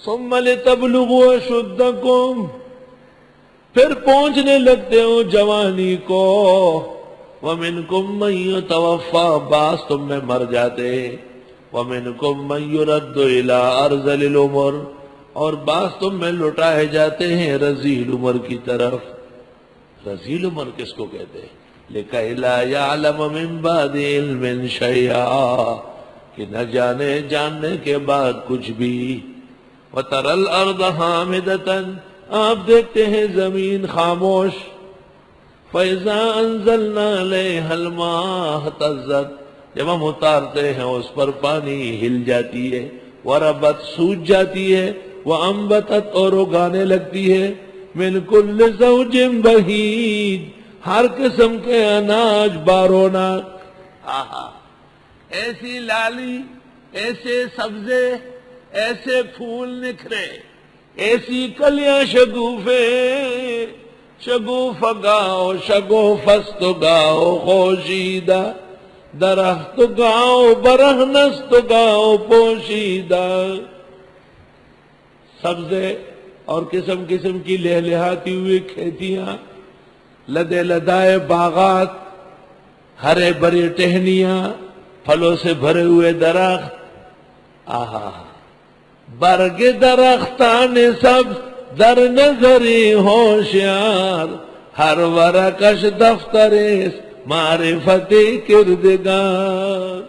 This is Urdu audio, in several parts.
ثم لتبلغوا اشدکم، پھر پہنچنے لگتے ہو جوانی کو. ومنکم من یتوفی، بعض تم میں مر جاتے ہیں. ومنکم من یرد الی ارذل العمر، اور بعض تم میں لٹائے جاتے ہیں رذیل عمر کی طرف. رذیل عمر کس کو کہتے ہیں؟ لِكَيْ لَا يَعْلَمَ مِن بَعْدِ عِلْمٍ شَيْئًا، کہ نہ جانے جاننے کے بعد کچھ بھی. وَتَرَى الْأَرْضَ حَامِدَةً، آپ دیکھتے ہیں زمین خاموش. فَإِذَا أَنزَلْنَا عَلَيْهَا الْمَاءَ اهْتَزَّتْ، جب ہم اتارتے ہیں اس پر پانی ہل جاتی ہے. وَرَبَتْ، سوج جاتی ہے. وَأَنبَتَتْ، اور اگانے لگتی ہے. مِن كُلِّ زَوْجٍ بَهِيجٍ، ہر قسم کے اناج باروناک. ایسی لالی، ایسے سبزے، ایسے پھول نکھرے، ایسی کلیاں شگوفے. شگوف گاؤ شگوفست گاؤ خوشیدہ، درخت گاؤ برہنست گاؤ پوشیدہ. سبزے اور قسم قسم کی لہلہاتی ہوئی کھیتیاں، لدے لدائے باغات، ہرے بھرے ٹہنیاں، پھلوں سے بھرے ہوئے درخت. آہا، برگ درختان سب در نظری ہوشیار، ہر ورکش دفتر معرفت کردگار.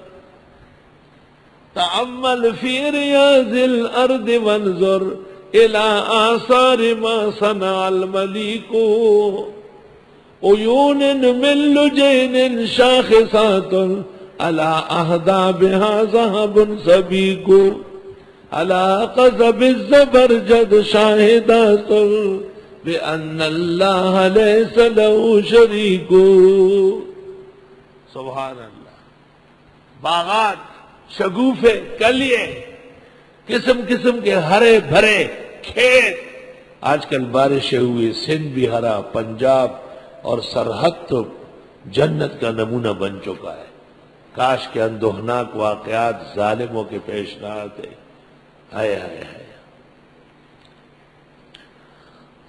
تأمل فی ریاض الارض وانظر الى آثار ما صنع الملیک. عیون من لجین شاخصات على اہدابها ذهب سبیک. على قذب الزبرجد شاہدات بأن اللہ لیس له شریک. سبحان اللہ. باغات، شگوفے، کلیے، قسم قسم کے ہرے بھرے کھیت. آج کل بارشیں ہوئی، سندھ بھی ہرا، پنجاب اور سرحد تو جنت کا نمونہ بن چکا ہے. کاش کے اندوہناک واقعات ظالموں کے پیش نہ آتے. ہائے ہائے ہائے.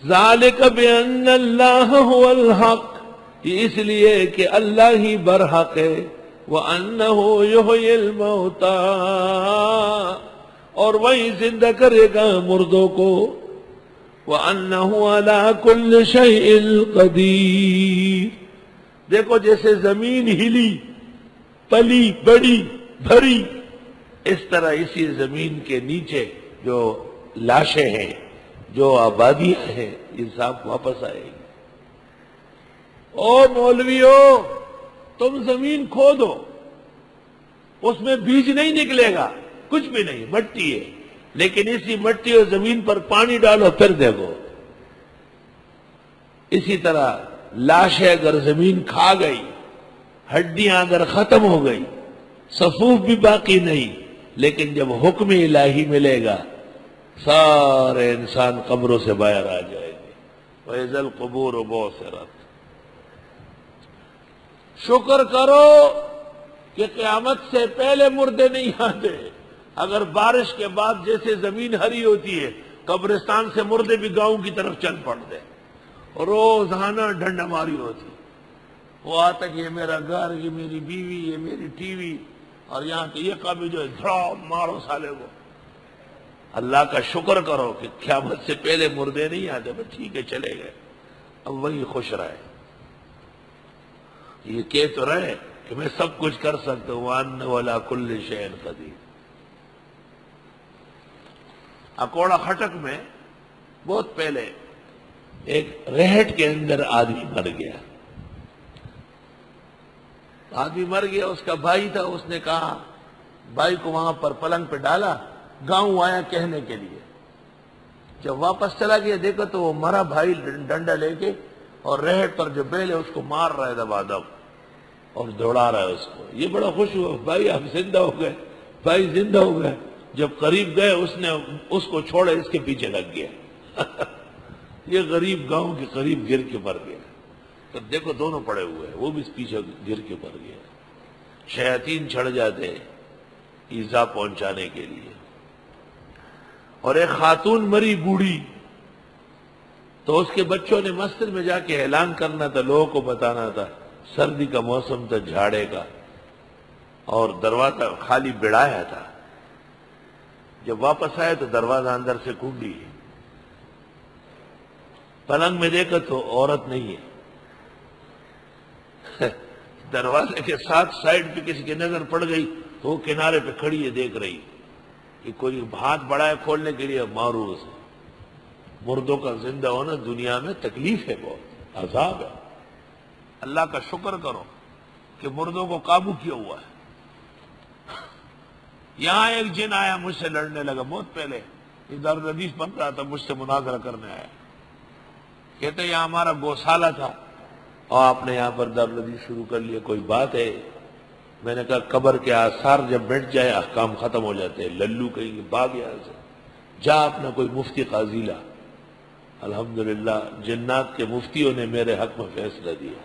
ذالک بأن اللہ هو الحق، یہ اس لیے کہ اللہ ہی برحق ہے. وَأَنَّهُ يُحْيِي الْمَوْتَى، اور وہی زندہ کرے گا مردوں کو. وَأَنَّهُ عَلَى كُلِّ شَيْءٍ قَدِيرٌ. دیکھو جیسے زمین ہلی، پلی، بڑی، بھری، اس طرح اسی زمین کے نیچے جو لاشیں ہیں، جو آبادیاں ہیں، یہ سب واپس آئے گی. او مولویو، تم زمین کھودو، اس میں بیج نہیں نکلے گا، کچھ بھی نہیں، مٹی ہے. لیکن اسی مٹی اور زمین پر پانی ڈالو، پھر دیکھو. اسی طرح لاشیں اگر زمین کھا گئی، ہڈیاں اگر ختم ہو گئی، صفوف بھی باقی نہیں، لیکن جب حکم الہی ملے گا سارے انسان قبروں سے باہر آ جائیں گے. وَإِذَا الْقُبُورُ بُعْثِرَتْ. شکر کرو کہ قیامت سے پہلے مردے نہیں آتے. اگر بارش کے بعد جیسے زمین ہری ہوتی ہے، قبرستان سے مردے بھی گاؤں کی طرف چل پڑتے. روزانہ ڈنڈا ماری ہوتی. وہ آتا کہ یہ میرا گھر، یہ میری بیوی، یہ میری ٹی وی، اور یہاں کہ یہ کبھی جو ہے دھڑا مارو سالے کو. اللہ کا شکر کرو کہ قیامت سے پہلے مردے نہیں آتے. بس ٹھیک ہے، چلے گئے. اب وہی خوش رہے. یہ کہہ تو رہے کہ میں سب کچھ کر سکتا ہوں. وَأَنَّهُ عَلَى كُلِّ شَيْءٍ قَدِيرٌ. اکوڑا خٹک میں بہت پہلے ایک ریہٹ کے اندر آدمی مر گیا. آدمی مر گیا، اس کا بھائی تھا. اس نے کہا، بھائی کو وہاں پر پلنگ پہ ڈالا. گاؤں آیا کہنے کے لیے. جب واپس چلا گیا دیکھا تو وہ مرا بھائی ڈنڈا لے کے اور ریہٹ پر جو بیل ہے اس کو مار رہا ہے دبا دب اور دوڑا رہا ہے اس کو. یہ بڑا خوش ہوا، بھائی ہم زندہ ہو گئے، بھائی زندہ ہو گئے. جب قریب گئے اس نے اس کو چھوڑے، اس کے پیچھے لگ گیا. یہ غریب گاؤں کے قریب گر کے مر گیا. تو دیکھو دونوں پڑے ہوئے ہیں، وہ بھی اس پیچھے گر کے مر گیا. شیاطین چھڑ جاتے ایذا پہنچانے کے لیے. اور ایک خاتون مری بوڑھی، تو اس کے بچوں نے مسجد میں جا کے اعلان کرنا تھا، لوگوں کو بتانا تھا، سردی کا موسم تھا، جھاڑے کا، اور دروازہ خالی بڑھایا تھا۔ جب واپس آئے تو دروازہ اندر سے کھلی، پلنگ میں دیکھا تو عورت نہیں ہے۔ دروازے کے ساتھ سائڈ پہ کسی کی نظر پڑ گئی تو وہ کنارے پہ کھڑی ہے، دیکھ رہی کہ کوئی ہاتھ بڑا ہے کھولنے کے لیے، مارو اسے۔ مردوں کا زندہ ہونا دنیا میں تکلیف ہے، بہت عذاب ہے۔ اللہ کا شکر کرو کہ مردوں کو قابو کیا ہوا ہے۔ یہاں ایک جن آیا، مجھ سے لڑنے لگا بہت پہلے، ادھر حدیث بن رہا تھا، مجھ سے مناظرہ کرنے آیا، کہتے یہاں ہمارا گوشالہ تھا اور آپ نے یہاں پر دارالحدیث شروع کر لیا، کوئی بات ہے؟ میں نے کہا قبر کے آثار جب مٹ جائے احکام ختم ہو جاتے ہیں، للو کہیں گے بھاگ یہاں سے، جا اپنا کوئی مفتی قاضی لا۔ الحمدللہ جنات کے مفتیوں نے میرے حق میں فیصلہ دیا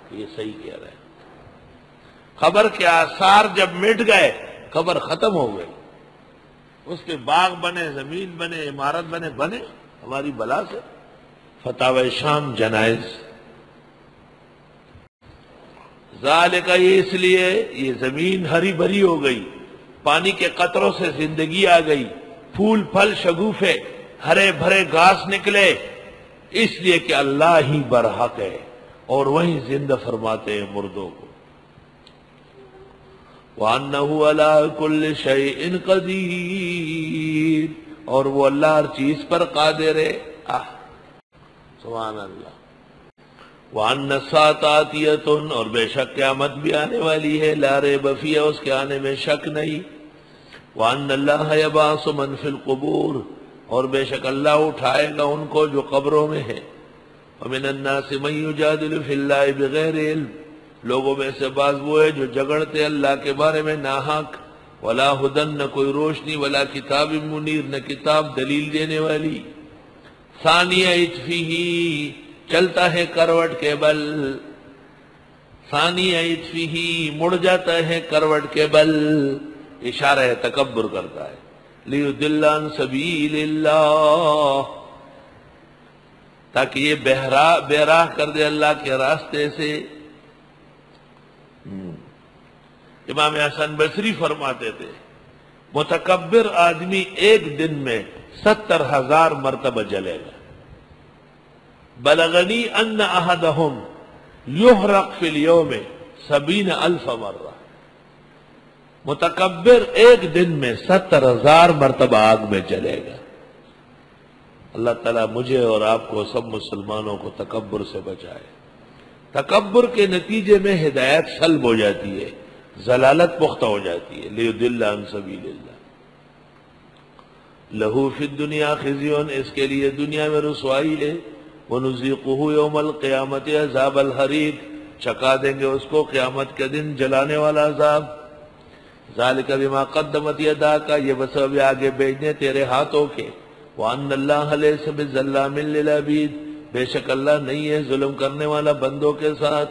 کہ یہ صحیح کہہ رہے ہیں۔ قبر کے آثار جب مٹ گئے، قبر ختم ہو گئی، اس پہ باغ بنے، زمین بنے، عمارت بنے ہماری بلا سے۔ فتاوی شام جنائز۔ ذالک، یہ اس لیے یہ زمین ہری بھری ہو گئی، پانی کے قطروں سے زندگی آ گئی، پھول پھل شگوفے ہرے بھرے گھاس نکلے، اس لیے کہ اللہ ہی برحق ہے اور وہی زندہ فرماتے ہیں مردوں کو۔ وَأَنَّهُ عَلَىٰ كُلِّ شَيْءٍ قَدِيرٌ، اور وہ اللہ ہر چیز پر قادر ہے۔ سبحان اللہ۔ وَأَنَّ السَّاعَةَ آتِيَةٌ، اور بے شک قیامت بھی آنے والی ہے، لا ریب فیہ، اس کے آنے میں شک نہیں۔ وَأَنَّ اللَّهَ يَبْعَثُ مَن فِي الْقُبُورِ، اور بے شک اللہ اٹھائے گا ان کو جو قبروں میں ہے۔ وَمِنَ النَّاسِ مَن يُجَادِلُ فِي اللَّهِ بِغَيْرِ علم، لوگوں میں سے بعض وہ ہے جو جھگڑتے اللہ کے بارے میں ناحق۔ وَلَا هُدًى، نہ کوئی روشنی، وَلَا کتاب منیر، نہ کتاب دلیل دینے والی۔ ثانیہ عطفہ، چلتا ہے کروٹ کے بل، ثانیہ عطفہ، مڑ جاتا ہے کروٹ کے بل، اشارہ ہے تکبر کرتا ہے۔ لیضل عن سبیل اللہ، تاکہ یہ بے راہ کر دے اللہ کے راستے سے۔ امام حسن بصری فرماتے تھے متکبر آدمی ایک دن میں 70,000 مرتبہ جلے گا۔ بلغنی ان احدہم یحرق فی اليوم 70,000 مرہ، متکبر ایک دن میں 70,000 مرتبہ آگ میں جلے گا۔ اللہ تعالیٰ مجھے اور آپ کو، سب مسلمانوں کو تکبر سے بچائے۔ تکبر کے نتیجے میں ہدایت سلب ہو جاتی ہے، ضلالت پختہ ہو جاتی ہے۔ لیضل عن سبیل اللہ۔ لہو فی الدنیا خزی، اس کے لیے دنیا میں رسوائی ہے۔ وَنُذِيقُهُ يَوْمَ الْقِيَامَةِ عَذَابَ الْحَرِيقِ، چکا دیں گے اس کو قیامت کے دن جلانے والا عذاب۔ ذَلِكَ بِمَا قَدَّمَتْ يَدَاكَ، یہ بسبب آگے بھیجنے تیرے ہاتھوں کے۔ وَأَنَّ اللَّهَ لَيْسَ بِظَلَّامٍ لِلْعَبِيدِ، بے شک اللہ نہیں ہے ظلم کرنے والا بندوں کے ساتھ۔